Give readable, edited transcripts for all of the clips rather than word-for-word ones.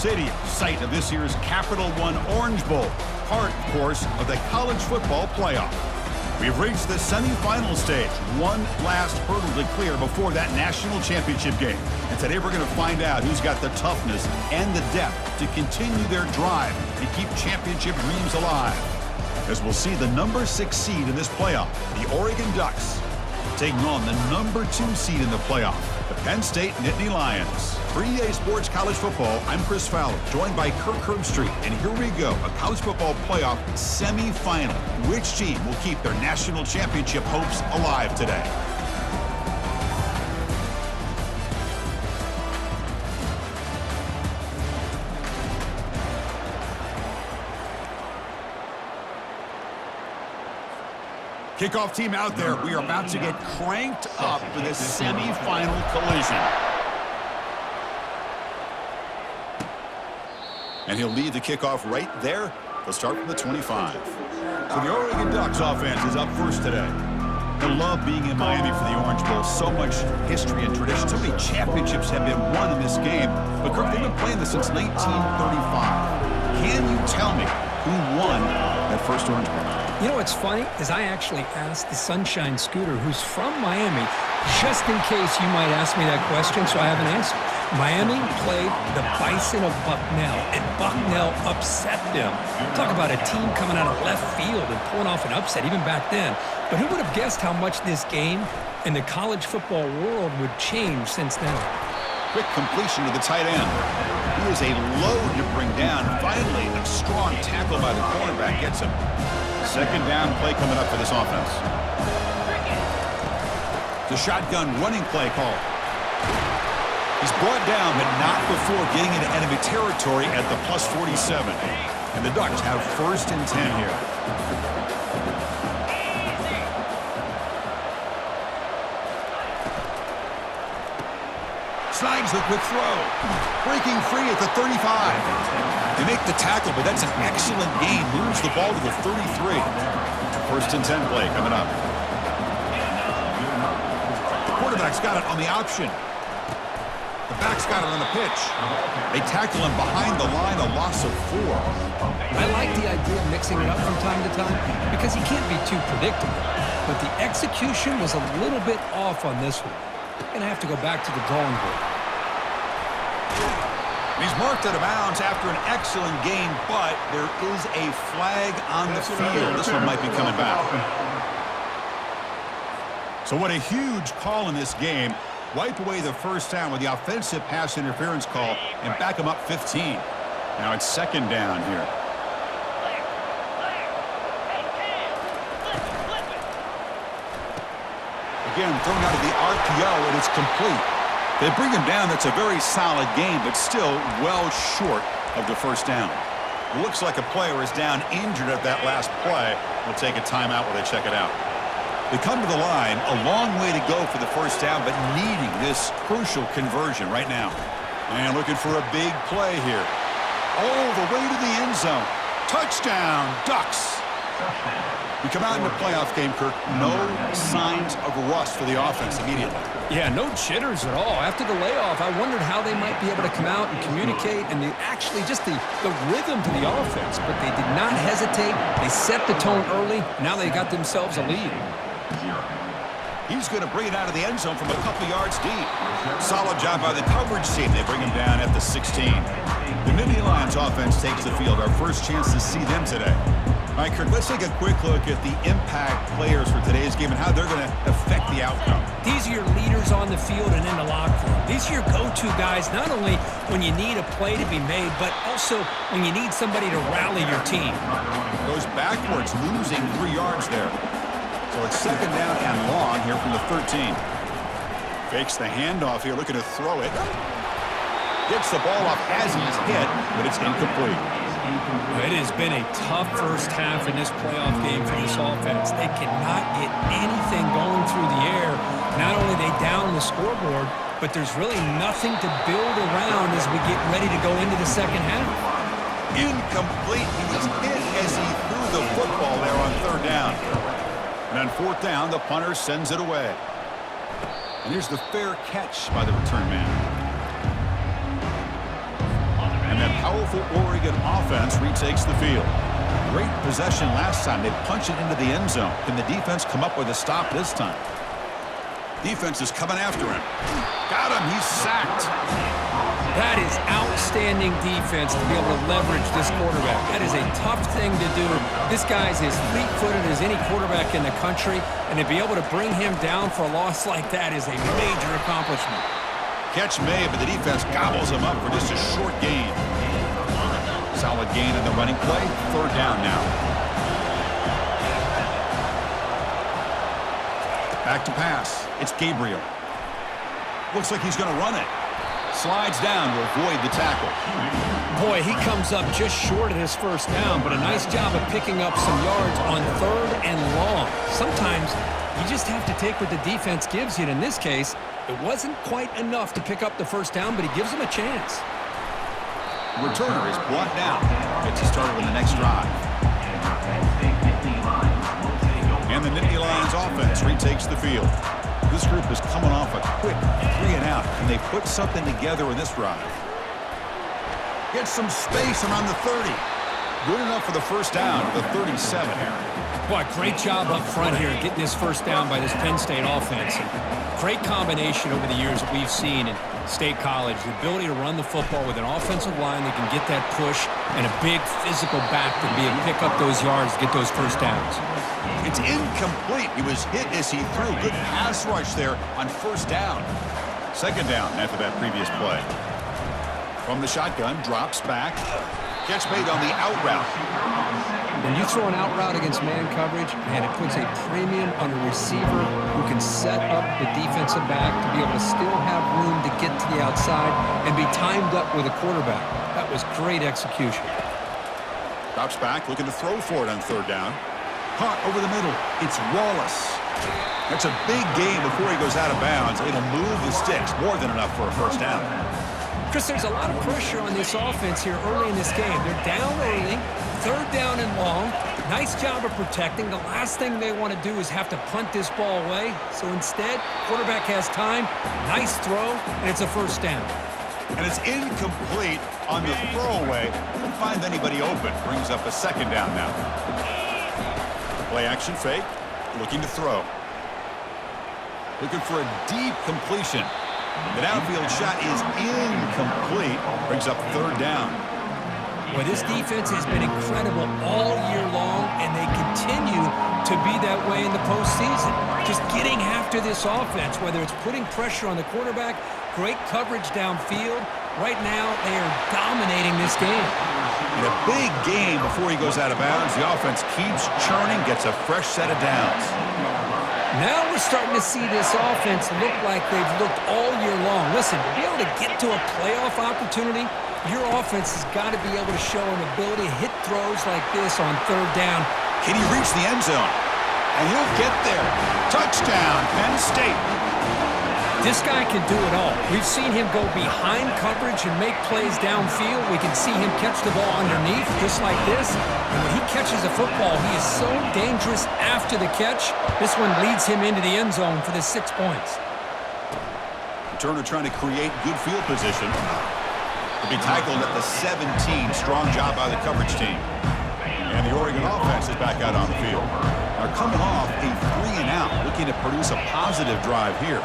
Stadium, site of this year's Capital One Orange Bowl, part, of course, of the college football playoff. We've reached the semifinal stage, one last hurdle to clear before that national championship game. And today we're going to find out who's got the toughness and the depth to continue their drive and keep championship dreams alive. As we'll see the number 6 seed in this playoff, the Oregon Ducks, taking on the number 2 seed in the playoff, the Penn State Nittany Lions. For EA Sports College Football, I'm Chris Fowler, joined by Kirk Herbstreit. And here we go, a college football playoff semifinal. Which team will keep their national championship hopes alive today? Kickoff team out there. We are about to get cranked up for this semifinal collision. And he'll lead the kickoff right there. They'll start from the 25. So the Oregon Ducks offense is up first today. I love being in Miami for the Orange Bowl. So much history and tradition. So many championships have been won in this game. But Kirk, they've been playing this since 1935. Can you tell me who won that first Orange Bowl? You know what's funny is I actually asked the Sunshine Scooter, who's from Miami, just in case you might ask me that question, so I have an answer. Miami played the Bison of Bucknell, and Bucknell upset them. Talk about a team coming out of left field and pulling off an upset even back then. But who would have guessed how much this game and the college football world would change since then? Quick completion to the tight end. He is a load to bring down. Finally, a strong tackle by the cornerback gets him. Second down play coming up for this offense. The shotgun running play call. He's brought down, but not before getting into enemy territory at the plus 47. And the Ducks have 1st and 10 here. Slides the quick throw. Breaking free at the 35. They make the tackle, but that's an excellent gain. Moves the ball to the 33. 1st and 10 play coming up. The quarterback's got it on the option. The back's got it on the pitch. They tackle him behind the line, a loss of 4. I like the idea of mixing it up from time to time because he can't be too predictable. But the execution was a little bit off on this one. Going to have to go back to the drawing board. He's marked out of bounds after an excellent game, but there is a flag on the field. This one might be coming back. So what a huge call in this game. Wipe away the first down with the offensive pass interference call and back him up 15. Now it's 2nd down here. Again, thrown out of the RPO, and it's complete. They bring him down. That's a very solid game, but still well short of the first down. Looks like a player is down injured at that last play. We'll take a timeout while they check it out. They come to the line, a long way to go for the first down, but needing this crucial conversion right now. And looking for a big play here. All the way to the end zone. Touchdown, Ducks. We come out in the playoff game, Kirk. No signs of rust for the offense immediately. Yeah, no jitters at all. After the layoff, I wondered how they might be able to come out and communicate and actually just the rhythm to the offense. But they did not hesitate. They set the tone early. Now they got themselves a lead. He's going to bring it out of the end zone from a couple yards deep. Solid job by the coverage team. They bring him down at the 16. The Nittany Lions offense takes the field. Our first chance to see them today. All right, Kirk, let's take a quick look at the impact players for today's game and how they're going to affect the outcome. These are your leaders on the field and in the locker room. These are your go-to guys, not only when you need a play to be made, but also when you need somebody to rally your team. Goes backwards, losing 3 yards there. So it's 2nd down and long here from the 13. Fakes the handoff here, looking to throw it. Gets the ball off as he's hit, but it's incomplete. It has been a tough first half in this playoff game for this offense. They cannot get anything going through the air. Not only are they down the scoreboard, but there's really nothing to build around as we get ready to go into the second half. Incomplete. He was hit as he threw the football there on 3rd down. And on 4th down, the punter sends it away. And here's the fair catch by the return man. And that powerful Oregon offense retakes the field. Great possession last time. They punch it into the end zone. Can the defense come up with a stop this time? Defense is coming after him. Got him. He's sacked. That is outstanding defense to be able to leverage this quarterback. That is a tough thing to do. This guy's as fleet-footed as any quarterback in the country, and to be able to bring him down for a loss like that is a major accomplishment. Catch made, but the defense gobbles him up for just a short gain. Solid gain on the running play. Third down now. Back to pass. It's Gabriel. Looks like he's going to run it. Slides down to avoid the tackle. Boy, he comes up just short of his first down, but a nice job of picking up some yards on third and long. Sometimes you just have to take what the defense gives you, and in this case, it wasn't quite enough to pick up the first down, but he gives him a chance. Returner is brought down. Gets you started on the next drive. And the Nittany Lions offense retakes the field. This group is coming off a quick 3-and-out, and they put something together in this drive. Gets some space around the 30. Good enough for the first down to the 37. Boy, great job up front here getting this first down by this Penn State offense. Great combination over the years that we've seen in State College. The ability to run the football with an offensive line that can get that push and a big physical back to be able to pick up those yards, get those first downs. It's incomplete. He was hit as he threw. Good pass rush there on first down. Second down after that previous play. From the shotgun, drops back. Catch made on the out route. When you throw an out route against man coverage, man, it puts a premium on a receiver who can set up the defensive back to be able to still have room to get to the outside and be timed up with a quarterback. That was great execution. Drops back, looking to throw for it on third down. Caught over the middle. It's Wallace. That's a big gain before he goes out of bounds. It'll move the sticks. More than enough for a first down. Chris, there's a lot of pressure on this offense here early in this game. They're down early, third down and long. Nice job of protecting. The last thing they want to do is have to punt this ball away. So instead, quarterback has time, nice throw, and it's a first down. And it's incomplete on the throwaway. Didn't find anybody open. Brings up a second down now. Play action fake. Looking to throw. Looking for a deep completion. The downfield shot is incomplete. Brings up third down. Well, this defense has been incredible all year long, and they continue to be that way in the postseason. Just getting after this offense, whether it's putting pressure on the quarterback, great coverage downfield. Right now, they are dominating this game. In a big game before he goes out of bounds, the offense keeps churning, gets a fresh set of downs. Now we're starting to see this offense look like they've looked all year long. Listen, to be able to get to a playoff opportunity, your offense has got to be able to show an ability to hit throws like this on third down. Can he reach the end zone? And he'll get there. Touchdown, Penn State. This guy can do it all. We've seen him go behind coverage and make plays downfield. We can see him catch the ball underneath, just like this. And when he catches a football, he is so dangerous after the catch. This one leads him into the end zone for the 6 points. Turner trying to create good field position. To be tackled at the 17. Strong job by the coverage team. And the Oregon offense is back out on the field. They're coming off a 3-and-out, looking to produce a positive drive here.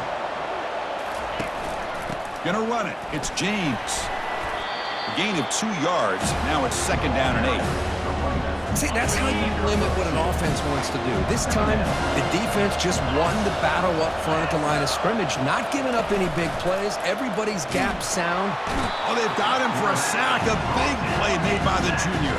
Gonna run it. It's James. A gain of 2 yards. Now it's second down and 8. See, that's how you limit what an offense wants to do. This time, the defense just won the battle up front at the line of scrimmage, not giving up any big plays. Everybody's gap sound. Oh, they've got him for a sack. A big play made by the junior.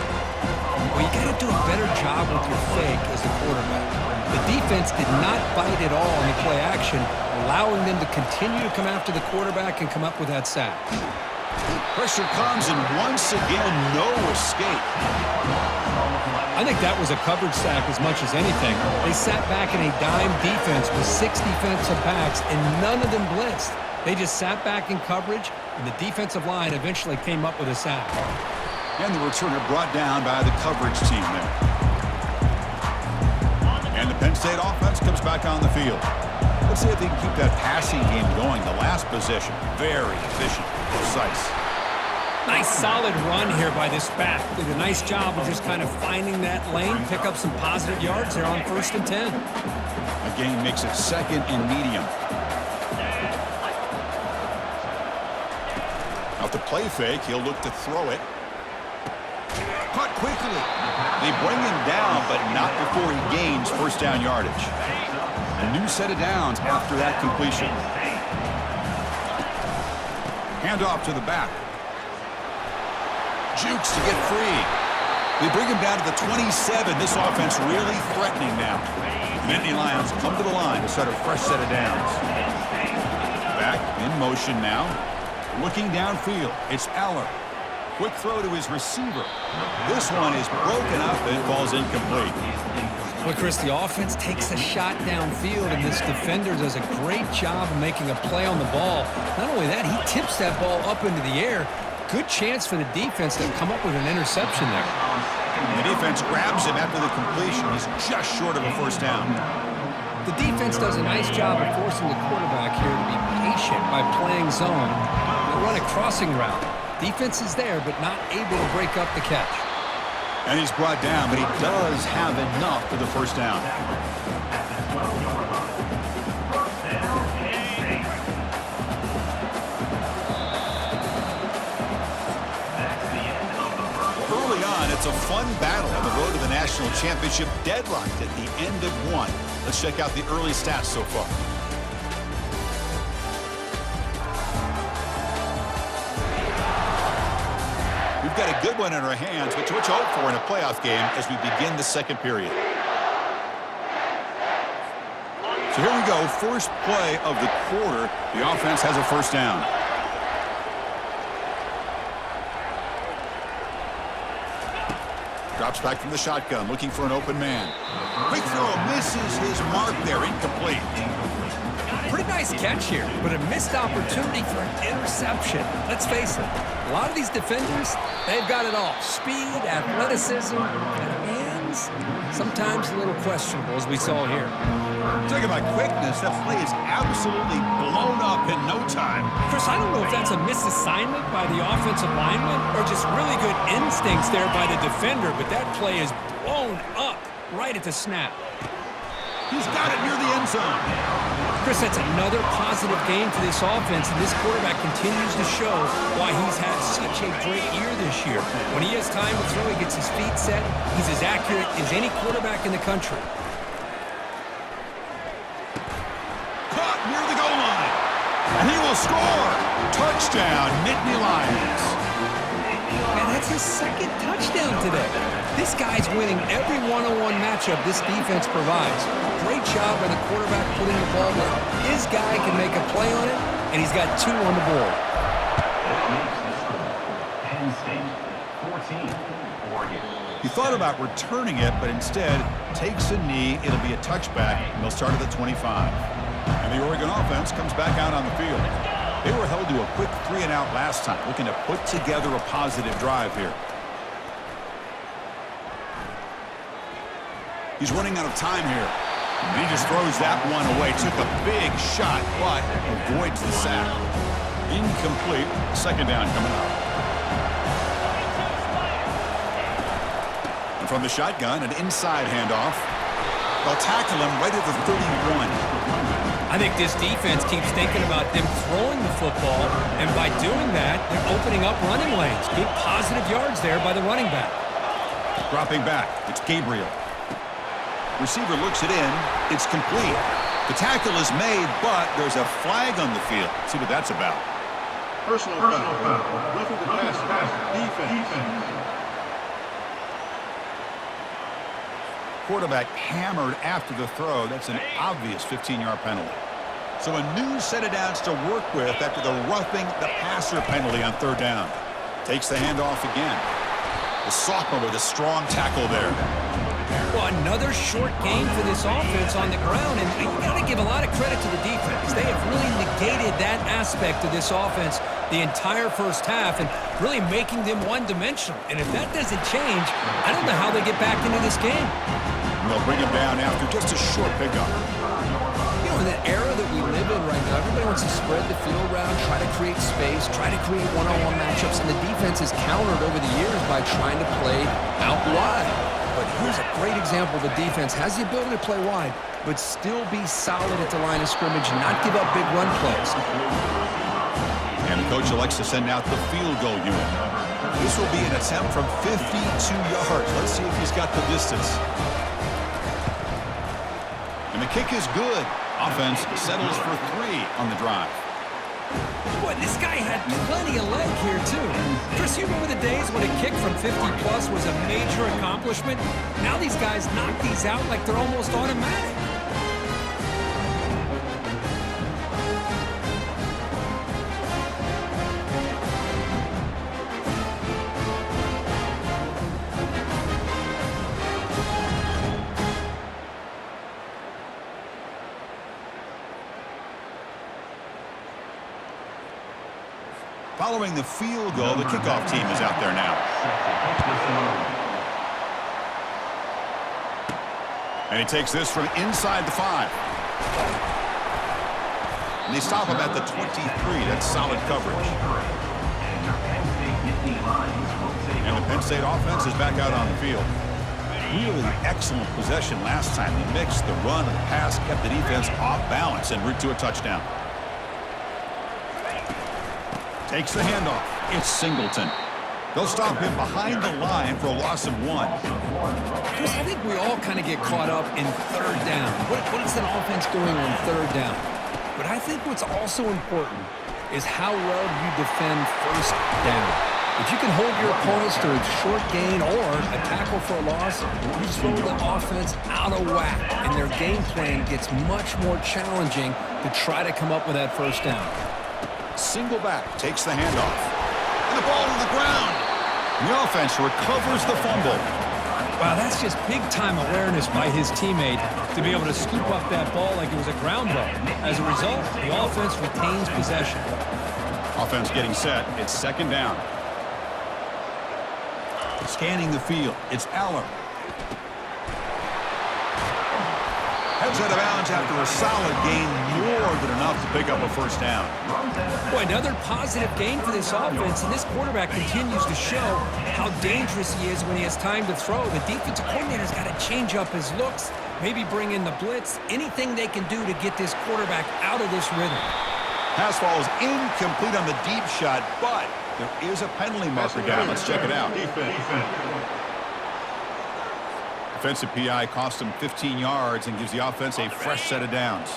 Well, you got to do a better job with your fake as a quarterback. The defense did not bite at all in the play action, allowing them to continue to come after the quarterback and come up with that sack. Pressure comes, and once again, no escape. I think that was a coverage sack as much as anything. They sat back in a dime defense with 6 defensive backs, and none of them blitzed. They just sat back in coverage, and the defensive line eventually came up with a sack. And the returner brought down by the coverage team there. And the Penn State offense comes back on the field. Let's see if they can keep that passing game going. The last possession, very efficient, precise. Nice solid run here by this back. Did a nice job of just kind of finding that lane, pick up some positive yards there on 1st and 10. A gain makes it 2nd and medium. Off the play fake, he'll look to throw it. Caught quickly. They bring him down, but not before he gains 1st down yardage. A new set of downs after that completion. Handoff to the back. Jukes to get free. They bring him down to the 27. This offense really threatening now. The Nittany Lions come to the line to start a fresh set of downs. Back in motion now. Looking downfield. It's Eller. Quick throw to his receiver. This one is broken up and falls incomplete. Well, Chris, the offense takes a shot downfield, and this defender does a great job of making a play on the ball. Not only that, he tips that ball up into the air. Good chance for the defense to come up with an interception there. The defense grabs him after the completion. He's just short of a 1st down. The defense does a nice job of forcing the quarterback here to be patient by playing zone. They run a crossing route. Defense is there, but not able to break up the catch. And he's brought down, but he does have enough for the 1st down. Early on, it's a fun battle on the road to the national championship, deadlocked at the end of 1. Let's check out the early stats so far. We've got a good one in our hands, which we'll hope for in a playoff game as we begin the 2nd period. So here we go, first play of the quarter. The offense has a 1st down. Drops back from the shotgun, looking for an open man. Quick throw, misses his mark there, incomplete. Pretty nice catch here, but a missed opportunity for an interception. Let's face it, a lot of these defenders, they've got it all. Speed, athleticism, and hands, sometimes a little questionable, as we saw here. Talking about quickness, that play is absolutely blown up in no time. Chris, I don't know if that's a misassignment by the offensive lineman or just really good instincts there by the defender, but that play is blown up right at the snap. He's got it near the end zone. Chris, that's another positive game for this offense, and this quarterback continues to show why he's had such a great year this year. When he has time to throw, he gets his feet set. He's as accurate as any quarterback in the country. Caught near the goal line. And he will score. Touchdown, Nittany Lions. Man, that's his 2nd touchdown today. This guy's winning every one-on-one matchup this defense provides. Great job by the quarterback putting the ball where his guy can make a play on it, and he's got 2 on the board. Penn State, 14, Oregon. He thought about returning it, but instead takes a knee. It'll be a touchback, and they'll start at the 25. And the Oregon offense comes back out on the field. They were held to a quick 3-and-out last time, looking to put together a positive drive here. He's running out of time here. And he just throws that one away. Took a big shot, but avoids the sack. Incomplete. 2nd down coming up. And from the shotgun, an inside handoff. They'll tackle him right at the 31. I think this defense keeps thinking about them throwing the football, and by doing that, they're opening up running lanes. Good positive yards there by the running back. Dropping back, it's Gabriel. Receiver looks it in. It's complete. The tackle is made, but there's a flag on the field. Let's see what that's about. Personal foul. Roughing the pass. Defense. Quarterback hammered after the throw. That's an obvious 15-yard penalty. So a new set of downs to work with after the roughing the passer penalty on 3rd down. Takes the handoff again. The sophomore with a strong tackle there. Well, another short game for this offense on the ground, and you got to give a lot of credit to the defense. They have really negated that aspect of this offense the entire 1st half and really making them one-dimensional. And if that doesn't change, I don't know how they get back into this game. And they'll bring him down after just a short pickup. You know, in the era that we live in right now, everybody wants to spread the field around, try to create space, try to create one-on-one matchups, and the defense is countered over the years by trying to play out wide. But here's a great example. The defense has the ability to play wide, but still be solid at the line of scrimmage, not give up big run plays. And the coach elects to send out the field goal unit. This will be an attempt from 52 yards. Let's see if he's got the distance. And the kick is good. Offense settles for 3 on the drive. Boy, this guy had plenty of leg here, too. Chris, you remember the days when a kick from 50-plus was a major accomplishment? Now these guys knock these out like they're almost automatic. Following the field goal, the kickoff team is out there now. And he takes this from inside the 5. And they stop him at the 23. That's solid coverage. And the Penn State offense is back out on the field. Really excellent possession last time. They mixed the run and the pass, kept the defense off balance en route to a touchdown. Takes the handoff. It's Singleton. They'll stop him behind the line for a loss of 1. Chris, I think we all kind of get caught up in third down. What is an offense doing on third down? But I think what's also important is how well you defend first down. If you can hold your opponents to a short gain or a tackle for a loss, you throw the offense out of whack, and their game plan gets much more challenging to try to come up with that first down. Single back, takes the handoff. And the ball on the ground. And the offense recovers the fumble. Wow, that's just big-time awareness by his teammate to be able to scoop up that ball like it was a ground ball. As a result, the offense retains possession. Offense getting set. It's second down. Scanning the field. It's Aller. Heads out of bounds after a solid gain, more than enough to pick up a first down. Boy, another positive gain for this offense, and this quarterback continues to show how dangerous he is when he has time to throw. The defensive coordinator's got to change up his looks, maybe bring in the blitz, anything they can do to get this quarterback out of this rhythm. Pass falls incomplete on the deep shot, but there is a penalty marker down. Let's check it out. Defensive PI cost him 15 yards and gives the offense a fresh set of downs.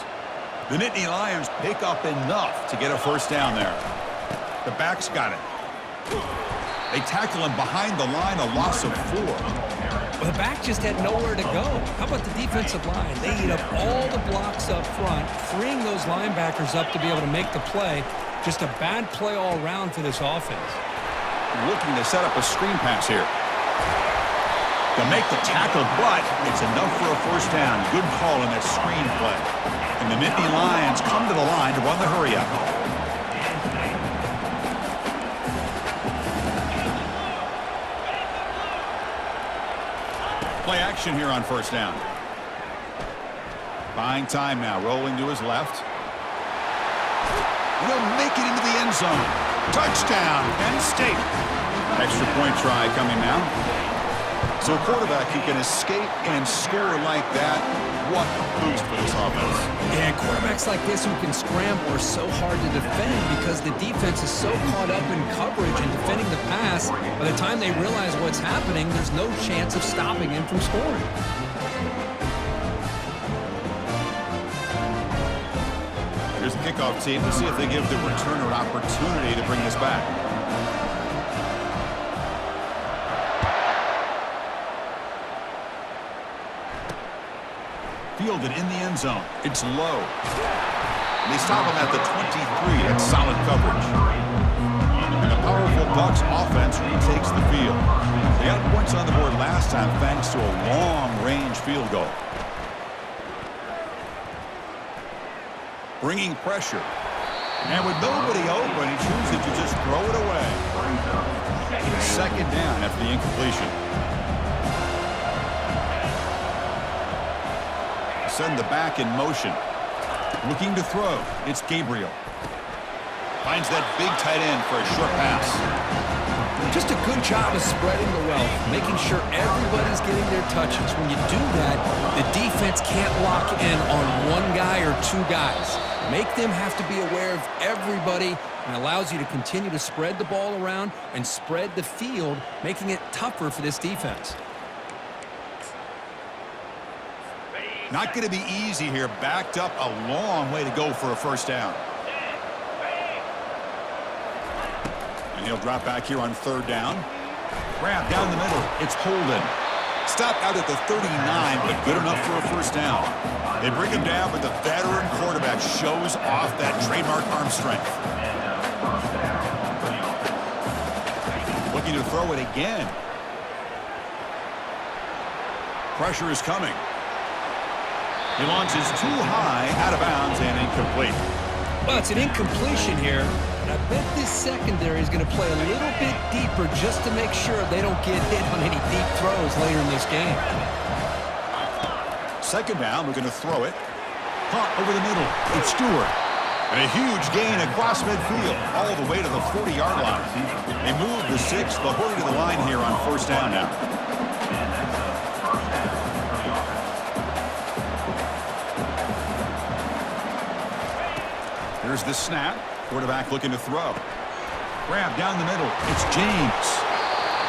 The Nittany Lions pick up enough to get a first down there. The backs got it. They tackle him behind the line, a loss of 4. Well, the back just had nowhere to go. How about the defensive line? They eat up all the blocks up front, freeing those linebackers up to be able to make the play. Just a bad play all around for this offense. Looking to set up a screen pass here. To make the tackle, but it's enough for a first down. Good call in that screen play. And the Nittany Lions come to the line to run the hurry-up. Play action here on first down. Buying time now, rolling to his left. And he'll make it into the end zone. Touchdown, Penn State. Extra point try coming now. So a quarterback who can escape and score like that, what a boost for this offense. Yeah, quarterbacks like this who can scramble are so hard to defend because the defense is so caught up in coverage and defending the pass. By the time they realize what's happening, there's no chance of stopping him from scoring. Here's the kickoff team to see if they give the returner an opportunity to bring this back. Fielded in the end zone. It's low. And they stop him at the 23. That's solid coverage. And the powerful Bucs offense retakes the field. They got points on the board last time thanks to a long-range field goal. Bringing pressure. And with nobody open, he chooses to just throw it away. Second down after the incompletion. Send the back in motion. Looking to throw. It's Gabriel. Finds that big tight end for a short pass. Just a good job of spreading the wealth, making sure everybody's getting their touches. When you do that, the defense can't lock in on one guy or two guys. Make them have to be aware of everybody, and allows you to continue to spread the ball around and spread the field, making it tougher for this defense. Not going to be easy here. Backed up a long way to go for a first down. And he'll drop back here on third down. Grab down the middle. It's Holden. Stopped out at the 39, but good enough for a first down. They bring him down, but the veteran quarterback shows off that trademark arm strength. Looking to throw it again. Pressure is coming. He launches too high, out of bounds, and incomplete. Well, it's an incompletion here, and I bet this secondary is going to play a little bit deeper just to make sure they don't get hit on any deep throws later in this game. Second down, we're going to throw it. Caught over the middle. It's Stewart. And a huge gain across midfield, all the way to the 40-yard line. They move the 6, but hurry to the line here on first down now. Here's the snap. Quarterback looking to throw. Grab down the middle. It's James.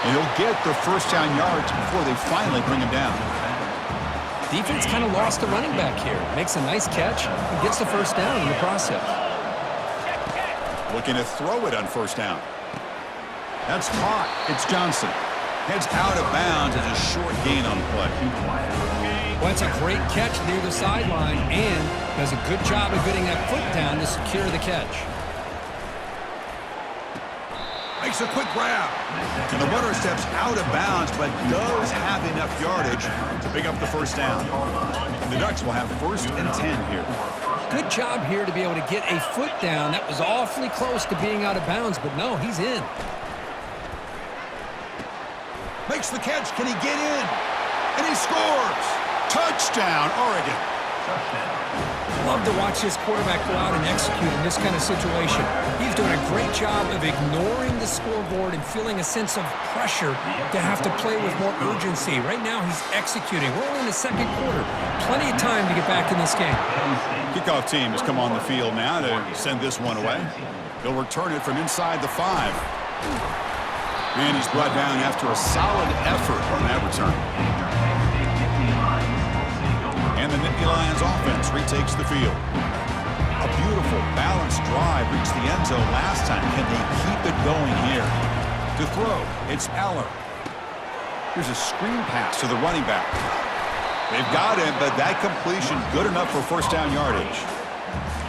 And he'll get the first down yards before they finally bring him down. Defense kind of lost a running back here. Makes a nice catch and gets the first down in the process. Looking to throw it on first down. That's caught. It's Johnson. Heads out of bounds as a short gain on the play. Well, it's a great catch near the sideline and does a good job of getting that foot down to secure the catch. Makes a quick grab. And the runner steps out of bounds, but does have enough yardage to pick up the first down. The Ducks will have first and 10 here. Good job here to be able to get a foot down. That was awfully close to being out of bounds, but no, he's in. Makes the catch. Can he get in? And he scores. Touchdown, Oregon. Love to watch this quarterback go out and execute in this kind of situation. He's doing a great job of ignoring the scoreboard and feeling a sense of pressure to have to play with more urgency. Right now, he's executing. We're only in the second quarter. Plenty of time to get back in this game. Kickoff team has come on the field now to send this one away. They'll return it from inside the 5. And he's brought down after a solid effort on that return. And the Nittany Lions offense retakes the field. A beautiful, balanced drive reached the end zone last time. Can they keep it going here? To throw, it's Aller. Here's a screen pass to the running back. They've got him, but that completion good enough for first down yardage.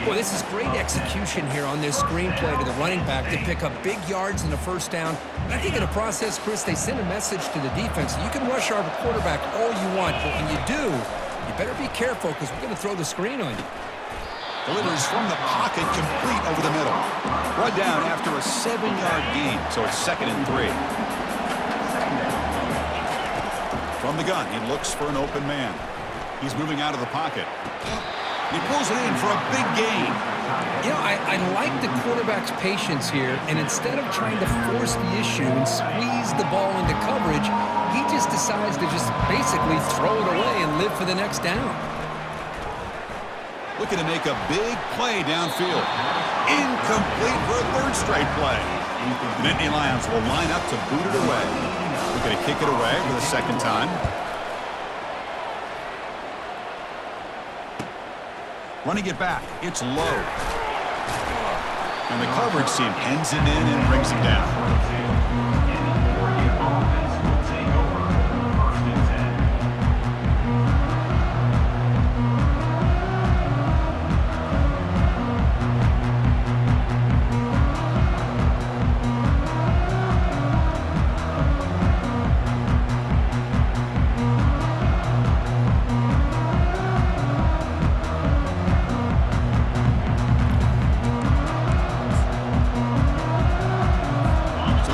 Boy, this is great execution here on this screenplay to the running back to pick up big yards in the first down. And I think in the process, Chris, they send a message to the defense. You can rush our quarterback all you want, but when you do, you better be careful because we're going to throw the screen on you. Delivers from the pocket, complete over the middle. Run down after a 7-yard gain, so it's 2nd and 3. From the gun, he looks for an open man. He's moving out of the pocket. He pulls it in for a big gain. You know, I like the quarterback's patience here, and instead of trying to force the issue and squeeze the ball into coverage, he just decides to just basically throw it away and live for the next down. Looking to make a big play downfield. Incomplete for a 3rd straight play. The Nittany Lions will line up to boot it away. Looking to kick it away for the 2nd time. Running it back, it's low. And the coverage team pins him in and brings him down.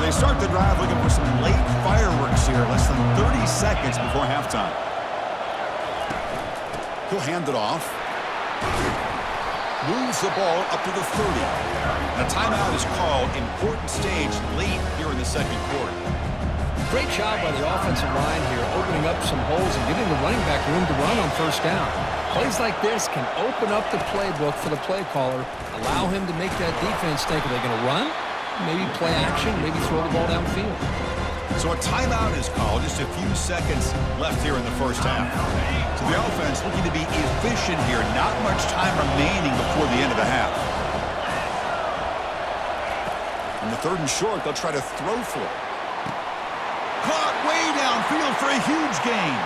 Start the drive looking for some late fireworks here. Less than 30 seconds before halftime. He'll hand it off. moves the ball up to the 30. And a timeout is called. Important stage late here in the second quarter. Great job by the offensive line here, opening up some holes and giving the running back room to run on first down. Plays like this can open up the playbook for the play caller, allow him to make that defense think, are they going to run? Maybe play action, maybe throw the ball downfield. So a timeout is called. Just a few seconds left here in the first half. So the offense looking to be efficient here. Not much time remaining before the end of the half. On the 3rd and short, they'll try to throw for it. Caught way downfield for a huge gain.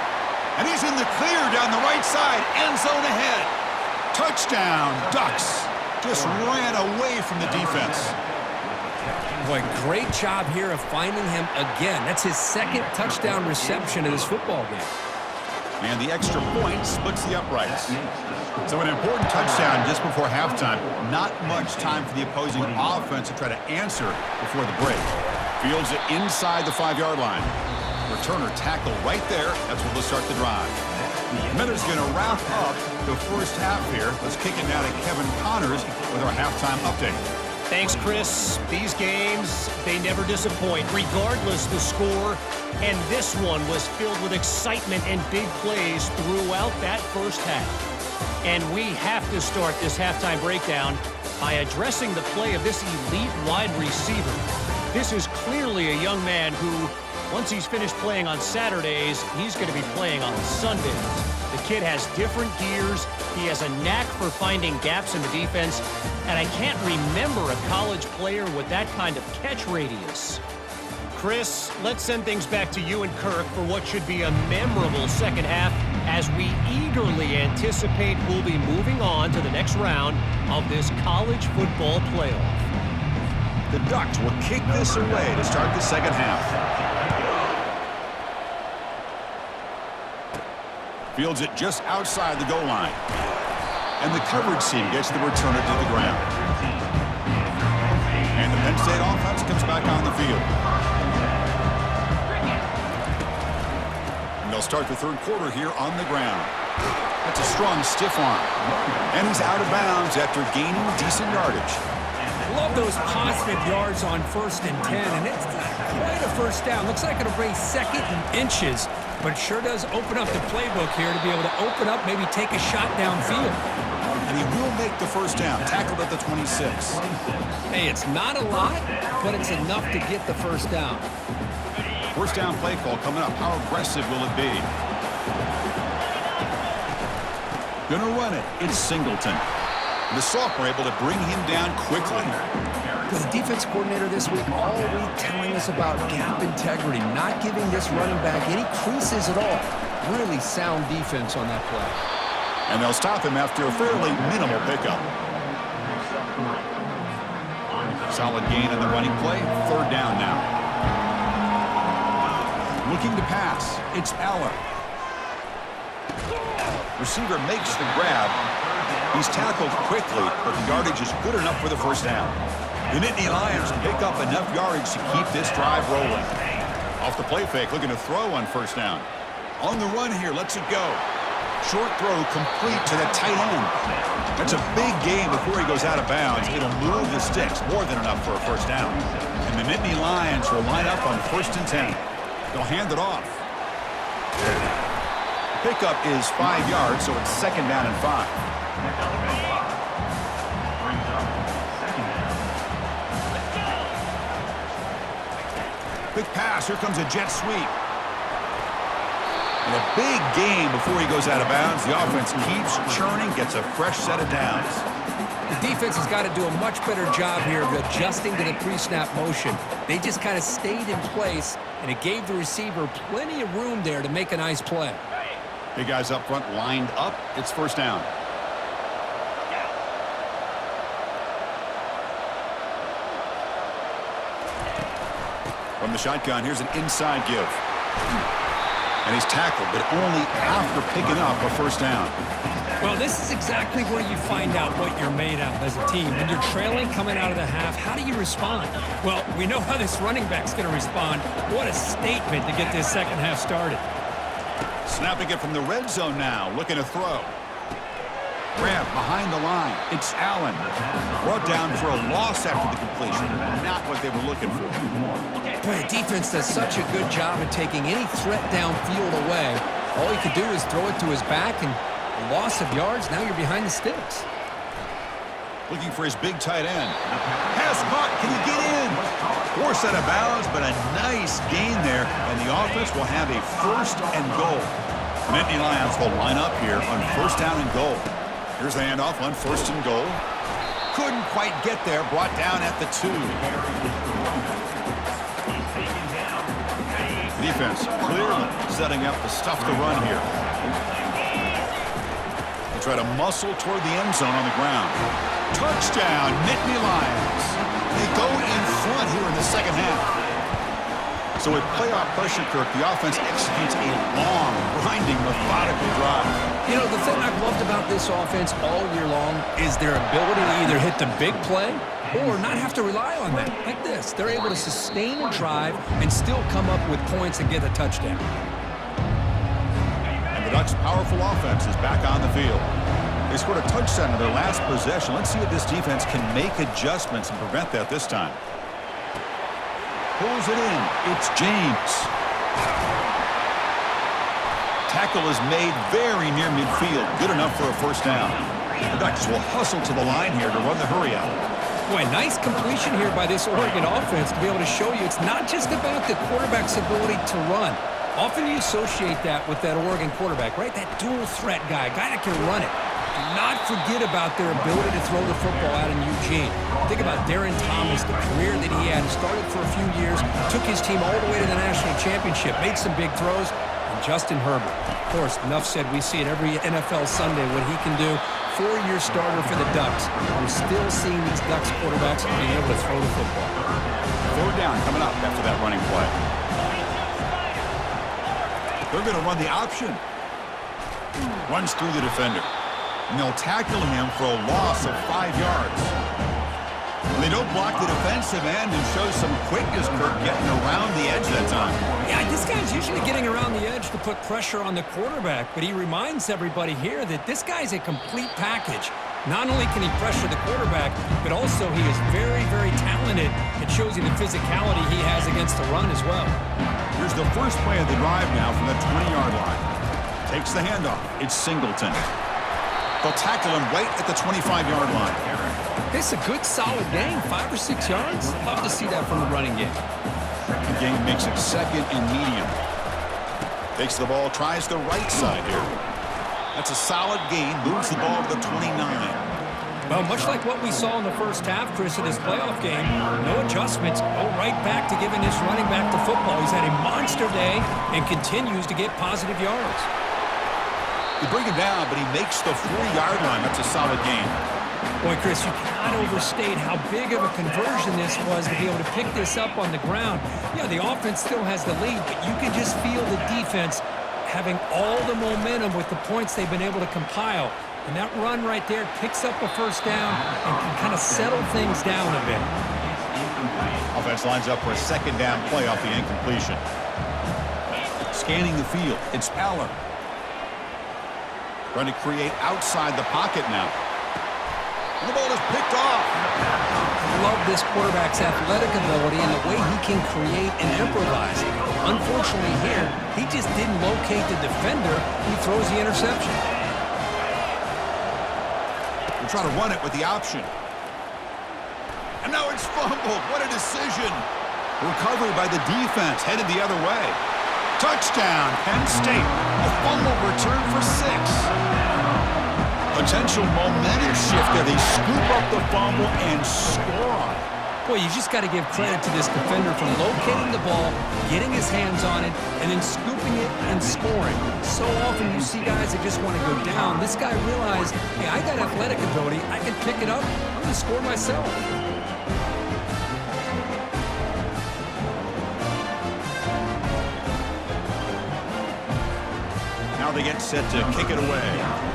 And he's in the clear down the right side. End zone ahead. Touchdown, Ducks. Just ran away from the defense. Boy, great job here of finding him again. That's his 2nd touchdown reception of this football game. And the extra point splits the uprights. So an important touchdown just before halftime. Not much time for the opposing offense to try to answer before the break. Fields it inside the 5-yard line. Returner tackle right there. That's where they'll start the drive. Minutes going to wrap up the first half here. Let's kick it now to Kevin Connors with our halftime update. Thanks, Chris. These games, they never disappoint, regardless the score. And this one was filled with excitement and big plays throughout that first half. And we have to start this halftime breakdown by addressing the play of this elite wide receiver. This is clearly a young man who, once he's finished playing on Saturdays, he's going to be playing on Sundays. The kid has different gears. He has a knack for finding gaps in the defense. And I can't remember a college player with that kind of catch radius. Chris, let's send things back to you and Kirk for what should be a memorable second half as we eagerly anticipate we'll be moving on to the next round of this college football playoff. The Ducks will kick this away to start the second half. Fields it just outside the goal line. And the coverage team gets the returner to the ground. And the Penn State offense comes back on the field. And they'll start the 3rd quarter here on the ground. That's a strong stiff arm. And he's out of bounds after gaining decent yardage. Love those positive yards on 1st and 10, and it's not quite a first down. Looks like it'll bring 2nd and inches, but it sure does open up the playbook here to be able to open up, maybe take a shot downfield. And he will make the first down, tackled at the 26. Hey, it's not a lot, but it's enough to get the first down. First down play call coming up. How aggressive will it be? Gonna run it. It's Singleton. The sophomore able to bring him down quickly. The defense coordinator this week all week telling us about gap integrity, not giving this running back any creases at all. Really sound defense on that play. And they'll stop him after a fairly minimal pickup. Solid gain on the running play. 3rd down now. Looking to pass. It's Aller. Receiver makes the grab. He's tackled quickly, but the yardage is good enough for the first down. The Nittany Lions pick up enough yardage to keep this drive rolling. Off the play fake, looking to throw on first down. On the run here, lets it go. Short throw complete to the tight end. That's a big gain before he goes out of bounds. It'll move the sticks, more than enough for a first down. And the Nittany Lions will line up on 1st and 10. They'll hand it off. Pickup is 5 yards, so it's 2nd down and 5. Quick pass. Here comes a jet sweep. And a big gain before he goes out of bounds. The offense keeps churning, gets a fresh set of downs. The defense has got to do a much better job here of adjusting to the pre-snap motion. They just kind of stayed in place, and it gave the receiver plenty of room there to make a nice play. Big guys up front lined up. It's first down. From the shotgun, here's an inside give. And he's tackled, but only after picking up a first down. Well, this is exactly where you find out what you're made of as a team. When you're trailing coming out of the half, how do you respond? Well, we know how this running back's going to respond. What a statement to get this second half started. Snapping it from the red zone now, looking to throw. Grab behind the line. It's Allen. Brought down for a loss after the completion. Not what they were looking for. Boy, the defense does such a good job at taking any threat downfield away. All he could do is throw it to his back, and a loss of yards, now you're behind the sticks. Looking for his big tight end. Pass caught. Can he get in? Forced out of bounds, but a nice gain there, and the offense will have a 1st and goal. Nittany Lions will line up here on 1st down and goal. Here's the handoff on 1st and goal. Couldn't quite get there. Brought down at the 2. Defense clearly setting up to stuff the run here. They try to muscle toward the end zone on the ground. Touchdown, Nittany Lions. They go in front here in the second half. So with playoff pressure, Kirk, the offense executes a long, grinding, methodical drive. You know, the thing I've loved about this offense all year long is their ability to either hit the big play or not have to rely on that. Like this, they're able to sustain a drive and still come up with points and get a touchdown. And the Ducks' powerful offense is back on the field. They scored a touchdown in their last possession. Let's see if this defense can make adjustments and prevent that this time. Pulls it in. It's James. Tackle is made very near midfield. Good enough for a 1st down. The Ducks will hustle to the line here to run the hurry out. Boy, nice completion here by this Oregon offense to be able to show you it's not just about the quarterback's ability to run. Often you associate that with that Oregon quarterback, right? That dual threat guy that can run it. Do not forget about their ability to throw the football out in Eugene. Think about Darren Thomas, the career that he had. He started for a few years, took his team all the way to the national championship, made some big throws. And Justin Herbert, of course, enough said, we see it every NFL Sunday what he can do. 4-year starter for the Ducks. We're still seeing these Ducks quarterbacks being able to throw the football. 3rd down coming up after that running play. They're going to run the option. Runs through the defender. And they'll tackle him for a loss of 5 yards. They don't block the defensive end and show some quickness, Kirk, getting around the edge that time. Yeah, this guy's usually getting around the edge to put pressure on the quarterback, but he reminds everybody here that this guy's a complete package. Not only can he pressure the quarterback, but also he is very, very talented. It shows you the physicality he has against the run as well. Here's the first play of the drive now from the 20-yard line. Takes the handoff. It's Singleton. They'll tackle him right at the 25-yard line. This is a good, solid gain, 5 or 6 yards. Love to see that from the running game. The game makes it 2nd and medium. Takes the ball, tries the right side here. That's a solid gain, moves the ball to the 29. Well, much like what we saw in the first half, Chris, in this playoff game, no adjustments, go right back to giving this running back the football. He's had a monster day and continues to get positive yards. They bring him down, but he makes the 40-yard line. That's a solid gain. Boy, Chris, you cannot overstate how big of a conversion this was to be able to pick this up on the ground. Yeah, the offense still has the lead, but you can just feel the defense having all the momentum with the points they've been able to compile. And that run right there picks up a 1st down and can kind of settle things down a bit. Offense lines up for a 2nd down play off the incompletion. Scanning the field, it's Aller. Trying to create outside the pocket now. And the ball is picked off. I love this quarterback's athletic ability and the way he can create and improvise. Unfortunately here, he just didn't locate the defender. He throws the interception. We'll try to run it with the option. And now it's fumbled. What a decision. Recovery by the defense, headed the other way. Touchdown, Penn State. A fumble return for 6. Potential momentum shift there. They scoop up the fumble and score on it. Boy, you just got to give credit to this defender for locating the ball, getting his hands on it, and then scooping it and scoring. So often you see guys that just want to go down. This guy realized, hey, I got athletic ability. I can pick it up. I'm going to score myself. Now they get set to kick it away.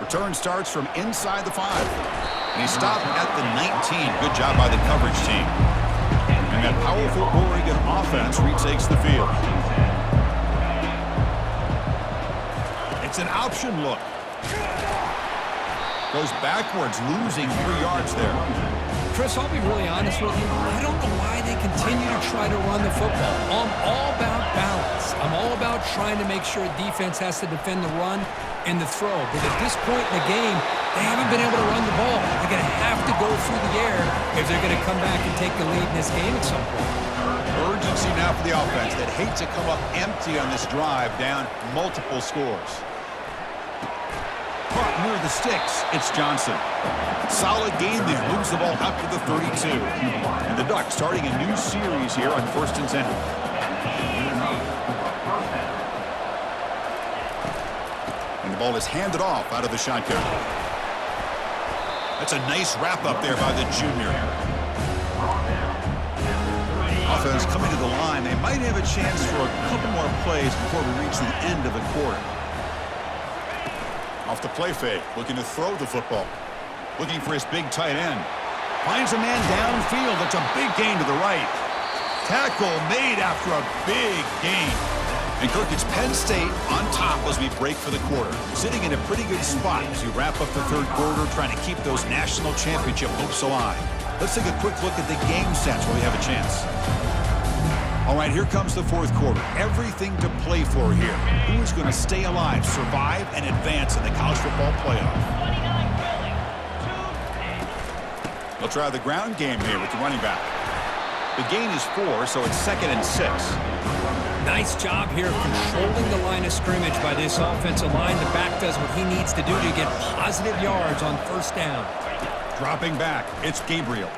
Return starts from inside the 5. And he stopped at the 19. Good job by the coverage team. And that powerful Oregon offense retakes the field. It's an option look. Goes backwards, losing 3 yards there. Chris, I'll be really honest with you. I don't know why they continue to try to run the football. I'm all about balance. I'm all about trying to make sure defense has to defend the run and the throw. But at this point in the game, they haven't been able to run the ball. They're going to have to go through the air if they're going to come back and take the lead in this game at some point. Urgency now for the offense that hates to come up empty on this drive, down multiple scores. Caught near the sticks. It's Johnson. Solid gain there. Moves the ball out to the 32. And the Ducks starting a new series here on 1st and 10. And the ball is handed off out of the shotgun. That's a nice wrap up there by the junior. Offense coming to the line. They might have a chance for a couple more plays before we reach the end of the quarter. Off the play fake, looking to throw the football. Looking for his big tight end. Finds a man downfield. That's a big gain to the right. Tackle made after a big gain. And Kirk, it's Penn State on top as we break for the quarter. Sitting in a pretty good spot as we wrap up the 3rd quarter, trying to keep those national championship hopes alive. Let's take a quick look at the game stats while we have a chance. All right, here comes the 4th quarter. Everything to play for here. Who is going to stay alive, survive, and advance in the college football playoff? They'll try the ground game here with the running back. The gain is 4, so it's 2nd and 6. Nice job here of controlling the line of scrimmage by this offensive line. The back does what he needs to do to get positive yards on 1st down. Dropping back, it's Gabriel.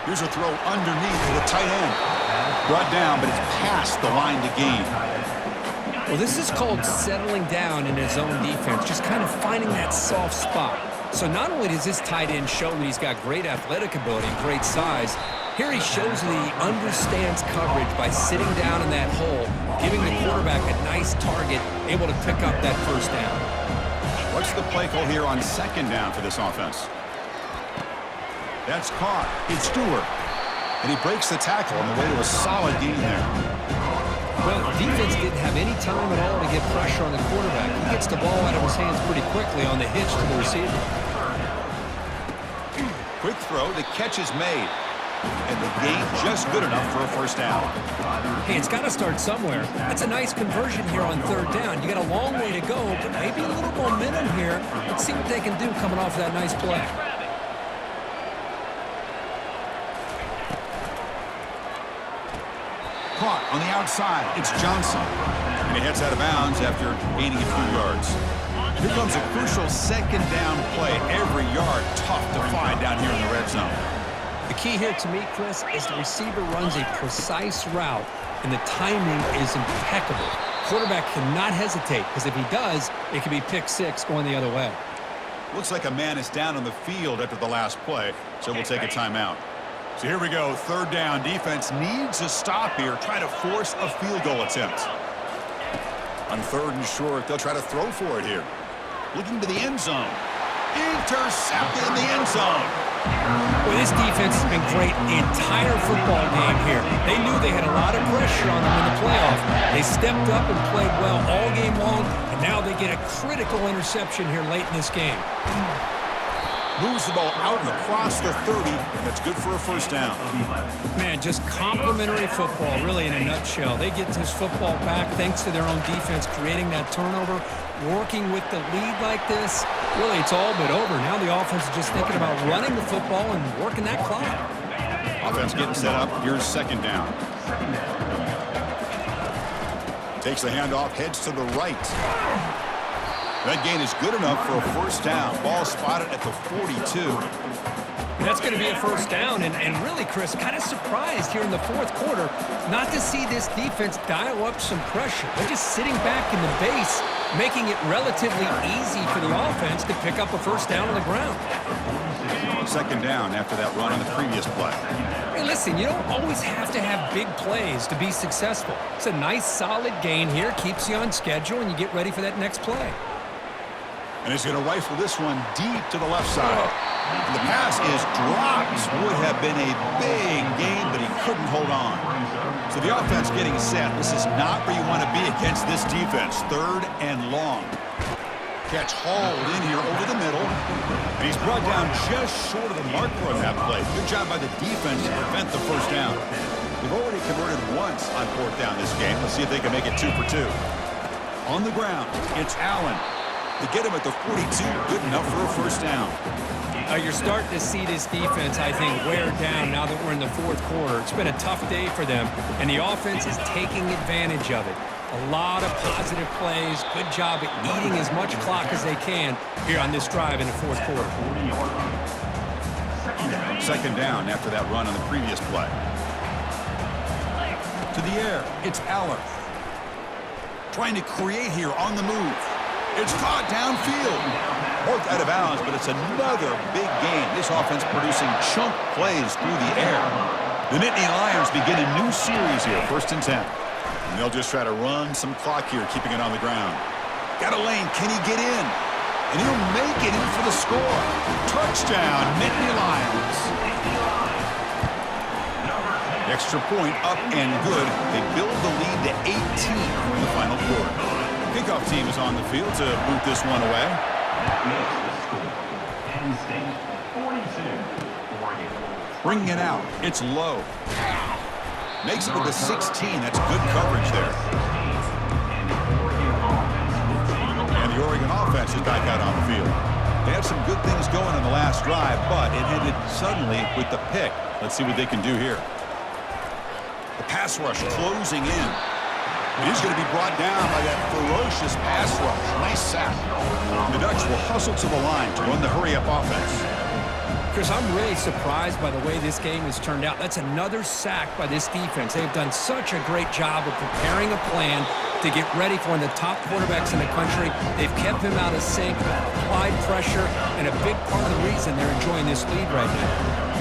Here's a throw underneath to the tight end. Brought down, but it's past the line to gain. Well, this is called settling down in his own defense, just kind of finding that soft spot. So not only does this tight end show that he's got great athletic ability and great size, here he shows that he understands coverage by sitting down in that hole, giving the quarterback a nice target, able to pick up that 1st down. What's the play call here on 2nd down for this offense? That's caught. It's Stewart. And he breaks the tackle on the way to a solid gain there. Well, defense didn't have any time at all to get pressure on the quarterback. He gets the ball out of his hands pretty quickly on the hitch to the receiver. Quick throw. The catch is made. And the gain just good enough for a 1st down. Hey, it's got to start somewhere. That's a nice conversion here on 3rd down. You got a long way to go, but maybe a little momentum here. Let's see what they can do coming off of that nice play. Caught on the outside. It's Johnson. And he heads out of bounds after gaining a few yards. Here comes a crucial 2nd down play. Every yard tough to find down here in the red zone. The key here to me, Chris, is the receiver runs a precise route, and the timing is impeccable. Quarterback cannot hesitate, because if he does, it could be pick 6 going the other way. Looks like a man is down on the field after the last play, so we'll take a timeout. So here we go, 3rd down. Defense needs a stop here, try to force a field goal attempt. On 3rd and short, they'll try to throw for it here. Looking to the end zone. Intercepted in the end zone. Well, this defense has been great the entire football game here. They knew they had a lot of pressure on them in the playoff. They stepped up and played well all game long, and now they get a critical interception here late in this game. Moves the ball out and across the 30, and that's good for a 1st down. Man, just complimentary football, really, in a nutshell. They get this football back thanks to their own defense, creating that turnover, working with the lead like this. Really, it's all but over. Now the offense is just thinking about running the football and working that clock. Offense getting set up. Here's 2nd down. Takes the handoff, heads to the right. That gain is good enough for a 1st down. Ball spotted at the 42. And that's going to be a 1st down. And really, Chris, kind of surprised here in the 4th quarter not to see this defense dial up some pressure. They're just sitting back in the base, making it relatively easy for the offense to pick up a 1st down on the ground. 2nd down after that run on the previous play. Hey, listen, you don't always have to have big plays to be successful. It's a nice, solid gain here, keeps you on schedule, and you get ready for that next play. And he's going to rifle this one deep to the left side. And the pass is dropped. Would have been a big gain, but he couldn't hold on. So the offense getting set. This is not where you want to be against this defense. 3rd and long. Catch hauled in here over the middle. And he's brought down just short of the marker on that play. Good job by the defense to prevent the first down. They've already converted once on 4th down this game. Let's see if they can make it 2 for 2. On the ground, it's Allen. To get him at the 42, good enough for a first down. You're starting to see this defense, I think, wear down now that we're in the 4th quarter. It's been a tough day for them, and the offense is taking advantage of it. A lot of positive plays. Good job at eating as much clock as they can here on this drive in the 4th quarter. 2nd down after that run on the previous play. To the air, it's Allen. Trying to create here on the move. It's caught downfield. Worked out of bounds, but it's another big gain. This offense producing chunk plays through the air. The Nittany Lions begin a new series here, 1st and 10. And they'll just try to run some clock here, keeping it on the ground. Got a lane. Can he get in? And he'll make it in for the score. Touchdown, Nittany Lions. Extra point up and good. They build the lead to 18 in the final quarter. Kickoff team is on the field to boot this one away. That makes the score. Penn State 42, Oregon. Bringing it out. It's low. Makes it to the 16. That's good coverage there. And the Oregon offense is back out on the field. They had some good things going in the last drive, but it ended suddenly with the pick. Let's see what they can do here. The pass rush closing in. He's going to be brought down by that ferocious pass rush. Nice sack. The Ducks will hustle to the line to run the hurry-up offense. Chris, I'm really surprised by the way this game has turned out. That's another sack by this defense. They've done such a great job of preparing a plan to get ready for one of the top quarterbacks in the country. They've kept him out of sync, applied pressure, and a big part of the reason they're enjoying this lead right now.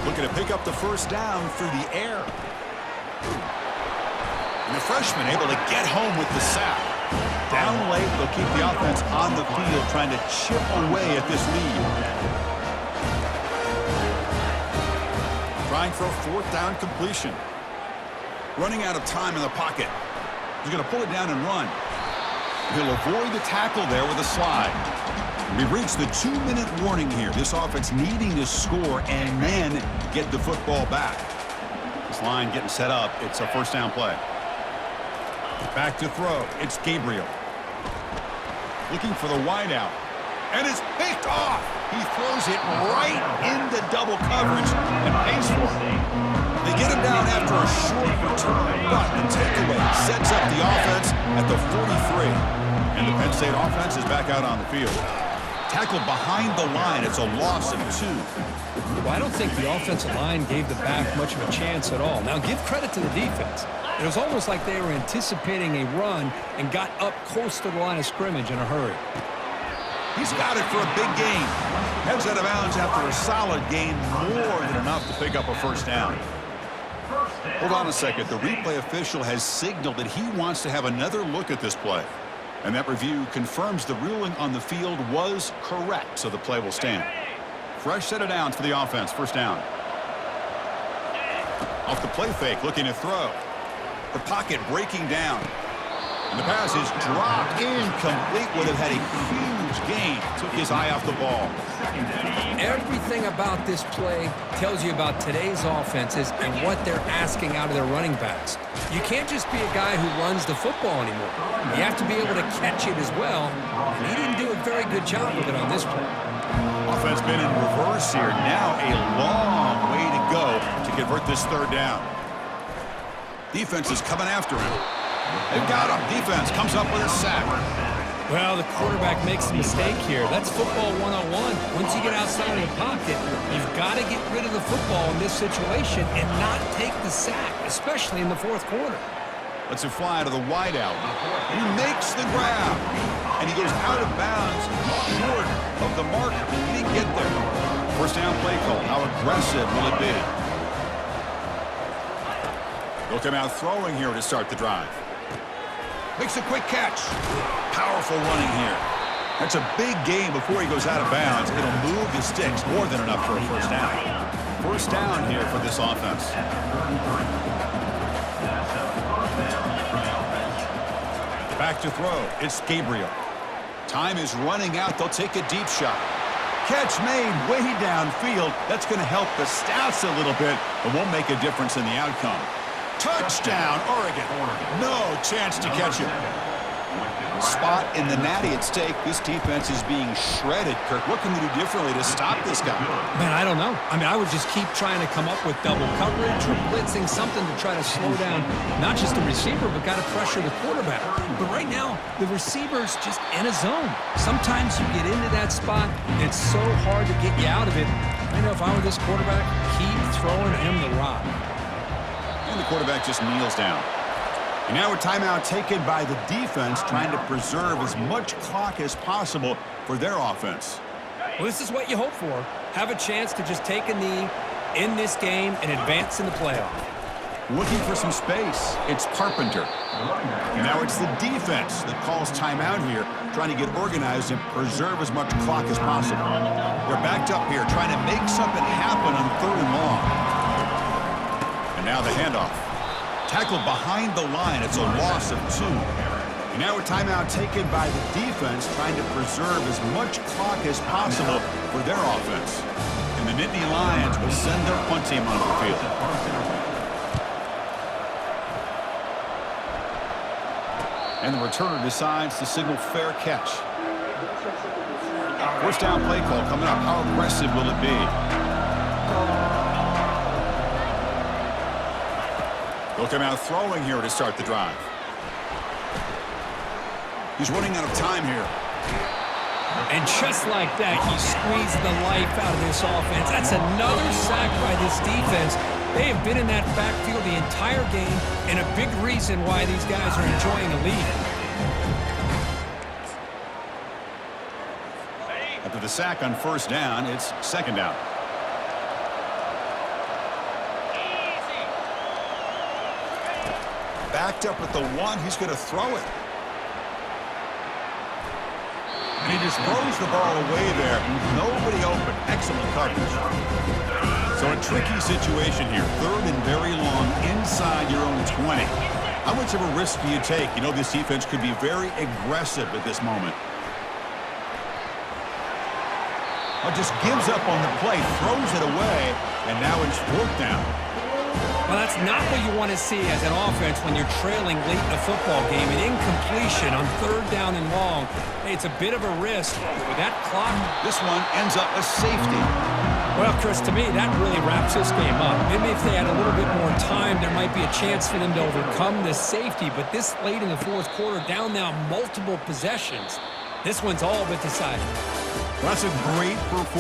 Looking to pick up the first down through the air. And the freshman able to get home with the sack. Down late, they'll keep the offense on the field trying to chip away at this lead. Trying for a 4th down completion. Running out of time in the pocket. He's going to pull it down and run. He'll avoid the tackle there with a slide. We've reached the 2-minute warning here. This offense needing to score and then get the football back. This line getting set up. It's a first down play. Back to throw. It's Gabriel. Looking for the wideout. And it's picked off. He throws it right into double coverage and pays for it. They get him down after a short return, but the takeaway sets up the offense at the 43. And the Penn State offense is back out on the field. Tackled behind the line. It's a loss of 2. Well, I don't think the offensive line gave the back much of a chance at all. Now, give credit to the defense. It was almost like they were anticipating a run and got up close to the line of scrimmage in a hurry. He's got it for a big gain. Heads out of bounds after a solid gain, more than enough to pick up a first down. Hold on a second. The replay official has signaled that he wants to have another look at this play. And that review confirms the ruling on the field was correct, so the play will stand. Fresh set of downs for the offense. First down. Off the play fake, looking to throw. The pocket breaking down. And the pass is dropped. Incomplete. Would have had a huge gain. Took his eye off the ball. Everything about this play tells you about today's offenses and what they're asking out of their running backs. You can't just be a guy who runs the football anymore. You have to be able to catch it as well, and he didn't do a very good job of it on this play. Offense been in reverse here. Now a long way to go to convert this third down. Defense is coming after him. They've got him. Defense comes up with a sack. Well, the quarterback makes a mistake here. That's football 101. Once you get outside of the pocket, you've got to get rid of the football in this situation and not take the sack, especially in the 4th quarter. Lets it fly to the wideout. He makes the grab. And he goes out of bounds short of the mark. He didn't get there. First down play call. How aggressive will it be? They'll come out throwing here to start the drive. Makes a quick catch. Powerful running here. That's a big gain before he goes out of bounds. It'll move the sticks more than enough for a first down. First down here for this offense. Back to throw. It's Gabriel. Time is running out. They'll take a deep shot. Catch made way downfield. That's going to help the stats a little bit, but won't make a difference in the outcome. Touchdown, Oregon. No chance to catch it. Spot in the natty at stake. This defense is being shredded. Kirk, what can we do differently to stop this guy? Man, I don't know. I mean, I would just keep trying to come up with double coverage or blitzing, something to try to slow down not just the receiver, but got to pressure the quarterback. But right now, the receiver's just in a zone. Sometimes you get into that spot, and it's so hard to get you out of it. I know if I were this quarterback, keep throwing him the rock. And the quarterback just kneels down. And now a timeout taken by the defense, trying to preserve as much clock as possible for their offense. Well, this is what you hope for. Have a chance to just take a knee in this game and advance in the playoff. Looking for some space. It's Carpenter. And now it's the defense that calls timeout here, trying to get organized and preserve as much clock as possible. They're backed up here, trying to make something happen on 3rd and long. And now the handoff. Tackled behind the line. It's a loss of 2. And now a timeout taken by the defense, trying to preserve as much clock as possible for their offense. And the Nittany Lions will send their punt team onto the field. And the returner decides to signal fair catch. First down play call coming up. How aggressive will it be? They'll come out throwing here to start the drive. He's running out of time here. And just like that, you squeeze the life out of this offense. That's another sack by this defense. They have been in that backfield the entire game, and a big reason why these guys are enjoying a lead. After the sack on first down, it's second down. Backed up at the 1, he's going to throw it. And he just throws the ball away there. Nobody open. Excellent coverage. So a tricky situation here. 3rd and very long inside your own 20. How much of a risk do you take? You know this defense could be very aggressive at this moment. Well, just gives up on the play, throws it away, and now it's 4th down. Well, that's not what you want to see as an offense when you're trailing late in a football game. An incompletion on 3rd down and long. Hey, it's a bit of a risk. With that clock, this one ends up a safety. Well, Chris, to me, that really wraps this game up. Maybe if they had a little bit more time, there might be a chance for them to overcome this safety. But this late in the 4th quarter, down now multiple possessions, this one's all but decided. Well, that's a great performance.